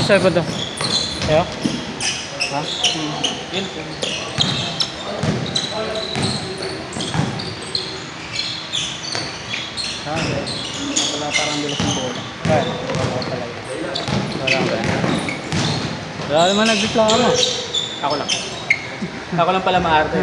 Saan ba ito? Ayo? Ha? Yun. Wala parang bilis ng bola. Kaya, wala talaga. Wala ba? Wala naman nagbiplaka mo. Ako lang. Ako lang pala maarte.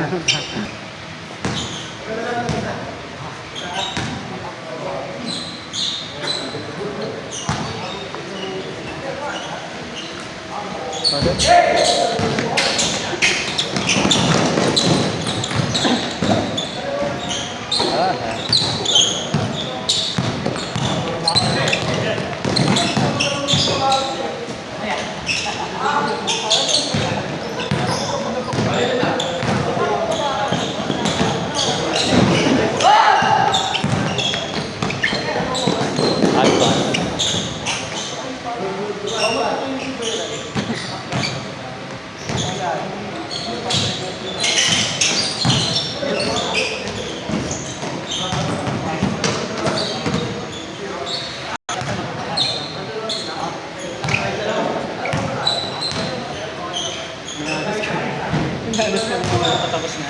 Nalas ka naman patapos na.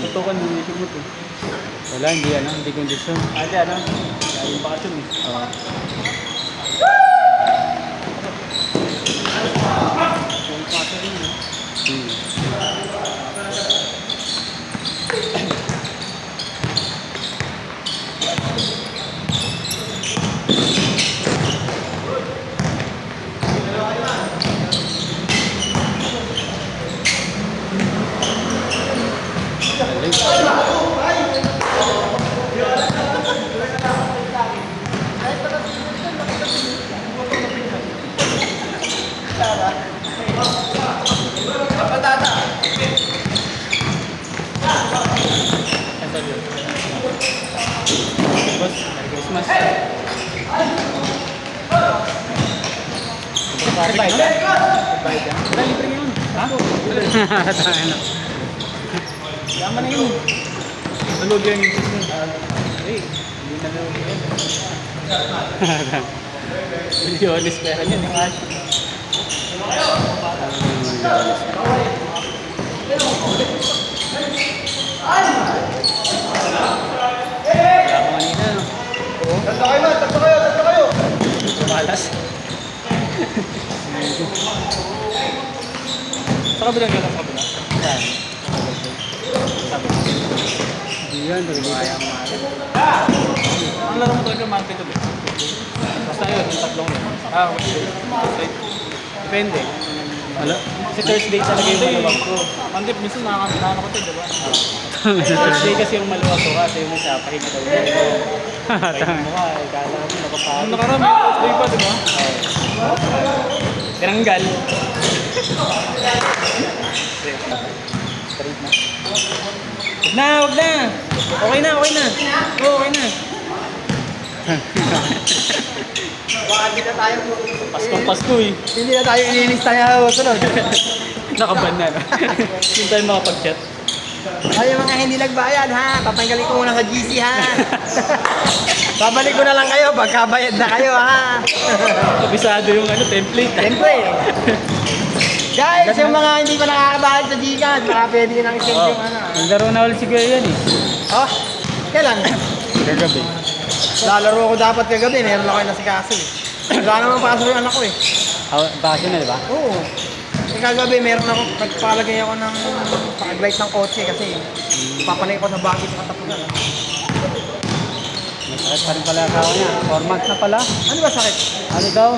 Tutukan mo yung mo to. Wala, hindi kondisyon. Ate, ano? Yung bakasyon eh. Oo. Yung bakasyon yun eh. Merry Christmas. Bayad yan? Bayad yan? Wala, libre yun. Ha? Tayo na. Yaman na yun. Nalog yan yung system. Hindi nalog yan. Milyones pera niyan. Wala ko kanina, no? Oo. Tatlo kayo! Malas. Sa kabilang yun, sa kabilang. Saan? Sabi. Hindi yan, Kaya ang mahal. Ang laro mo talaga mahal ito. Basta yun, yung tatlong yun. Okay. Depende. Wala. Kasi Thursday talaga yung maluwag ko. Monday, minsan nakakasinahan ko ito, diba? Thursday kasi yung maluwag ko kasi yung isa, pahinga daw yun. Pahinga mo ka, kala mo napapagod. Ang nakarami yung Thursday pa, diba? Tinanggal. Straight na. Wag na! Okay na! Oo, okay na. Hindi na tayo, Paskong-pasko eh. hindi na tayo iniinis tayo sunod. Nakaban na, no? Hindi tayo makapag-chat. Ay, mga hindi nagbayad ha, tatanggalin ko muna sa GC ha. Babalik ko na lang kayo pagkabayad na kayo ha. Kabisado yung template. Siyempre. Guys, yung mga hindi pa nakakabayad sa Gcash, baka pwede nang i-send yung ano. Naglaro na ulit si Kuya yan eh. Oh, kailan? Kagabi. Lalaro ko dapat kagabi, meron ako yung nasikaso eh. Wala naman pasok yung anak ko eh. Bakasyon na, di ba? Oo. Eh, kagabi meron ako, nagpalagay ako ng pag-light ng kotse kasi papanay ko sa bagay sa katapusan. Masakit pa rin pala ang kawa niya. 4 months na pala. Ano ba sakit? Ano daw?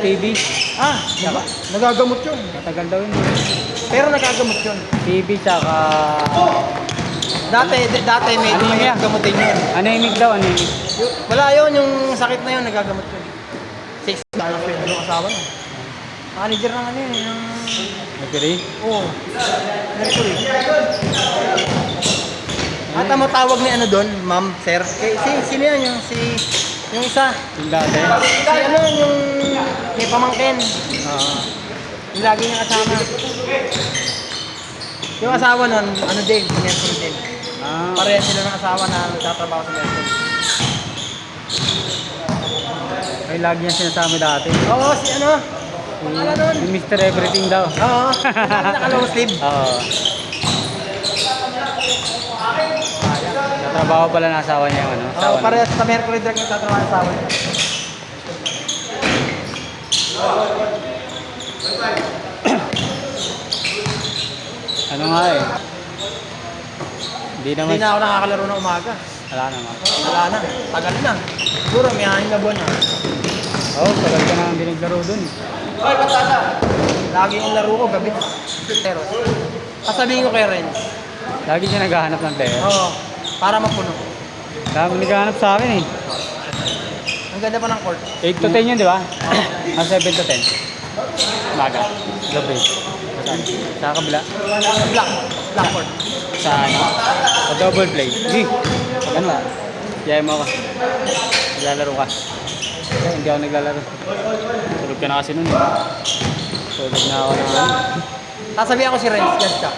TB. Nagagamot yun. Matagal daw yun. Pero nagagamot yun. TB tsaka... Dati medyo may Anemia. gamutin yun. Anemic daw, anemic. Wala yun, yung sakit na yun, nagagamot yun. 6 na lang pwede yung asawa na. Manager ng ano yun, yung... Mercury? Oo. Mercury. At ang matawag ni ano doon, ma'am, sir. Sino yun? Yung isa. Yung dati? Si ano, yung may pamangkin. Yung lagi niya kasama. Yung asawa nun, ano din, Mercury din. Pareha sila ng asawa na nagtatrabaho sa Mercury. Ay, lagi niya sinasama dati. Oo, si ano? Si Mr. Everything daw. Oo. Naka-long sleeve. Oo. Natrabaho pala ng asawa niya yung ano. Oo, Asawa niya. parehas sa Mercury Drag yung tatrabaho sa akin. Ano nga eh. Hindi naman. Hindi na ako nakakalaro ng umaga. Wala naman. Wala na. Tagal na. Siguro may 6 na buwan na. Oo, tagal ka na hindi naglaro dun. Hoy, patata! Lagi yung laro ko gabi. Pero, sasabihin ko kay Ren. Lagi siya naghahanap ng player. Oo. Para mapuno. Dami naghahanap sa akin eh. Ang ganda pa ng court. 8 to 10 yun, di ba? 7 to 10. Maga. Gabi. Sa kabila. Black. Black court. Sa ano? Sa double play. Hindi. Ano ba? Yaya mo ako. Naglalaro ka. Hindi ako naglalaro. Tulog ka na kasi nun eh. Tulog na ako na ano. Sasabihan ko si Ren. Yes ka.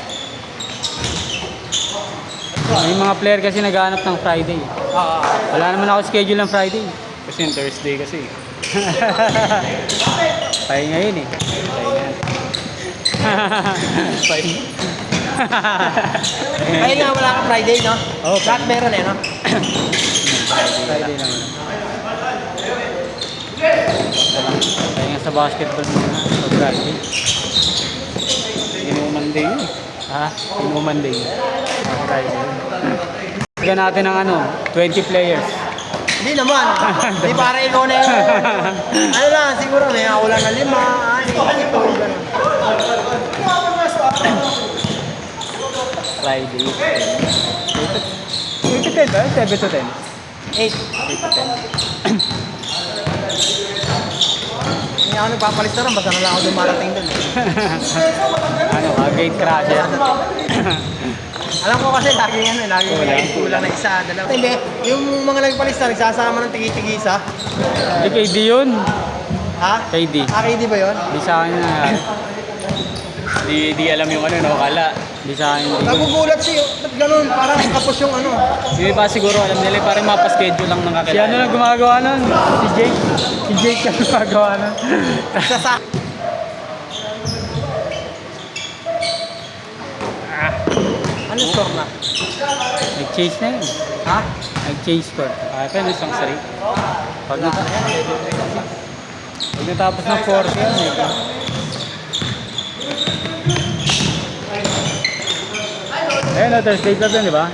May mga player kasi naghahanap ng Friday. Oo. Wala naman ako schedule ng Friday. Kasi yung Thursday kasi. Pahinga yun eh. Pahinga. Kaya nga wala kang Friday, no? Oo. Lahat meron eh, no? Friday naman. Pahinga sa basketball muna. Sa Friday. Inuman day yun. Ha? Inuman day. Sa Friday. Sige natin ng ano, 20 players. Hindi naman. Hindi para ikaw na yun. Ano lang, siguro may ulan na 5, 6, 7, gano'n. Friday. 8 to 10 ba? 7 to 10? 8. 8 to 10. Hindi ako nagpapalis na rin, basta na lang ako dumarating doon. Ano ka? Gate crasher. Alam ko kasi lagi yan, lagi kulang na isa, dalawa. Hindi, yung mga nagpalis na, nagsasama ng tigi-tigisa. Hindi KD yun. Ha? KD. KD ba yun? Di sa akin na. Di alam yung ano, no? Kala. Di sa akin. Hindi. Nagugulat siya, ba't ganun? Parang kapos yung ano. Hindi ba siguro alam nila parang mapaschedule lang ng Si kakilala. ano lang gumagawa nun? Si Jake. Si Jake ang gumagawa nun. Sasa. Ano score na? Nag-chase na yun. Ha? Nag-chase score. Ah, pero isang sari. Pag natapos ng 40 yan eh. Ayun na, Thursday club yun, di ba?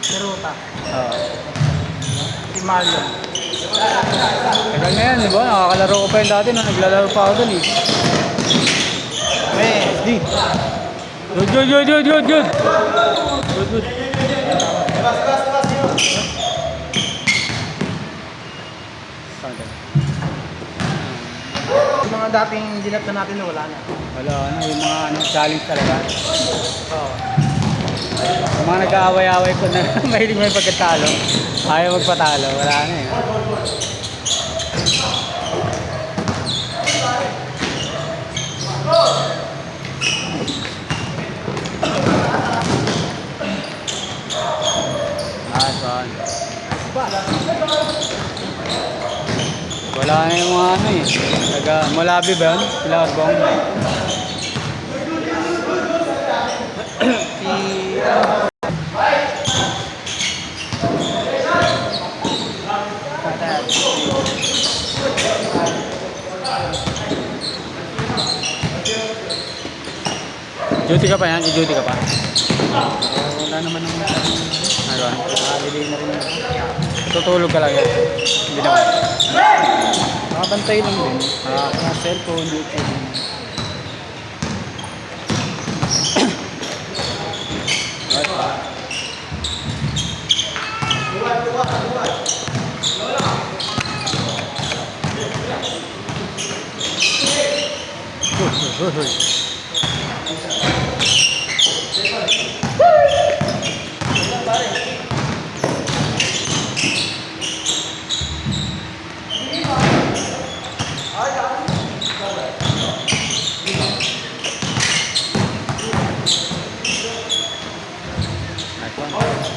Peruta. Oo. Si Marlon. Tagal na yan, di ba? Nakakalaro ko pa yun dati nung naglalaro pa ako dun eh. Di. Good. Good. Yung mga dating dinat na natin na wala na. Wala na, yung mga ano, challenge talaga. Oo. Yung mga nag-aaway-aaway ko na mahilig may pagkatalo. Ayaw magpatalo, wala na eh. Saan? Wala na yung mga ano eh. Taga Malabi ba yun? Sila Arbong. Duty ka pa yan? I-duty ka pa? Wala naman ng Ano? nakabili na rin. Tutulog ka lang yan? Hindi naman. Nakabantay lang din. Ah, Mga cellphone, YouTube.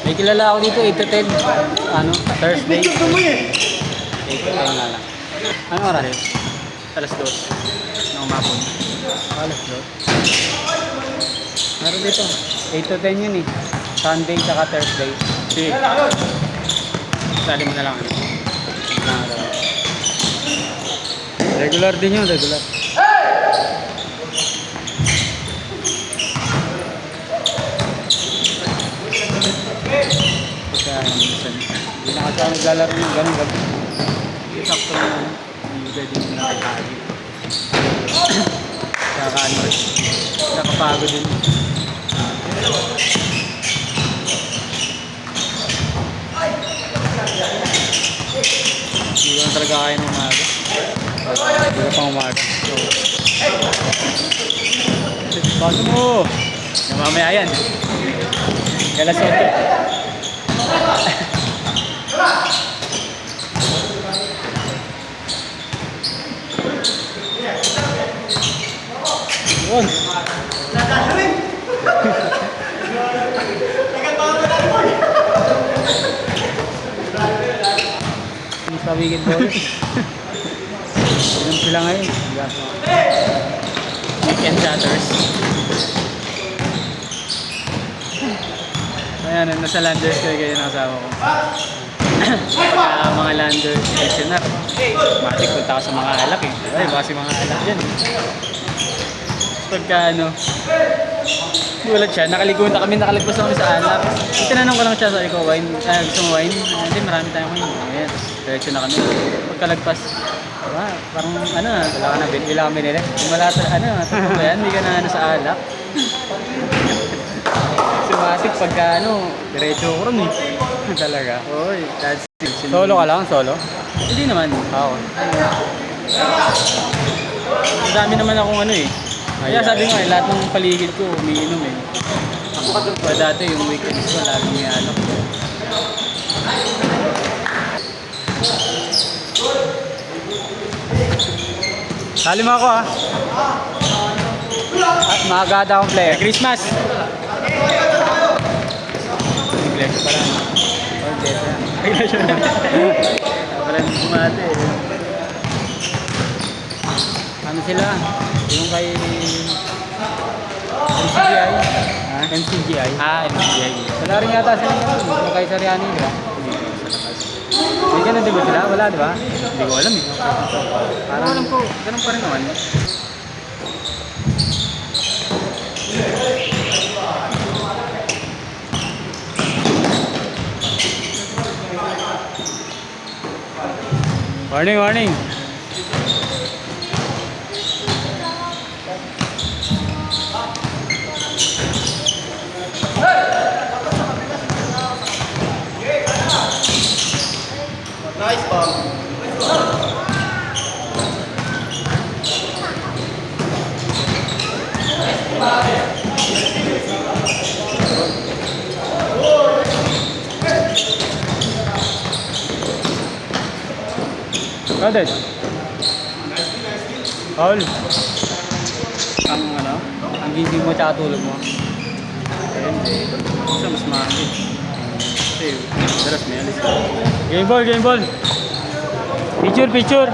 May kilala ako dito, 8 to 10. Ano? Thursday. 8 to 10 nga lang. Ano oras? alas 2 ng umapon. Alas bro. Meron dito. 8 to 10 yun eh. Sunday tsaka Thursday. Sige. Sali mo na lang. Regular din yun, regular. Pagka minsan, hindi na kasi ako naglalaro ng ganun gabi. Sakto na yun. Hindi pwede mo na kakaagi. Saka ano, nakapagod din. Hindi ko na talaga kaya ng umaga. Hindi ko pang umaga. Paso mo! Mamaya yan. Kala soto. Yun. Sa weekend ball. Ganun sila ngayon. Weekend chatters. Ayan, nasa Landers kayo ng asawa ko. Pagka mga Landers listener, matik punta ka sa mga alak eh. Ay, baka si mga alak dyan. Pagka ano, gulat siya, nakaliguan na kami, nakalagpas na kami sa alak. Tinanong ko lang siya, sabi ko, wine, gusto mo wine? Hindi, marami tayong wine. Ayan, diretso na kami. Pagkalagpas, parang ano, wala ka na, wala kami nila. Wala ano, tapos ba yan, hindi ka na ano sa alak. Sumasik pagka ano, diretso ko rin eh. Talaga. Oy, that's it. Solo ka lang? Solo? Hindi naman. Ako. Ang dami naman akong ano eh. Kaya sabi nga eh, lahat ng paligid ko umiinom eh. Ako dati yung weekends ko, lagi may alak. Sali mo ako ah. At maagada akong player. Merry Christmas! Iglesia pala. Oh, iglesia. Pala ng sumate eh. Ano sila? Yung kay MCGI. Ha? MCGI? Ah, MCGI. Wala rin yata sila yung kay Sariani, di ba? May ganun din ba sila? Wala, di ba? Hindi ko alam eh. Parang alam ko, ganun pa rin naman. Warning, warning! Nice ball. Credit. Paul. Ang ano, ang gising mo tsaka tulog mo. Hindi. Isa mas mahal. Kasi, dalas may alis. Game ball, game ball. Picture, picture.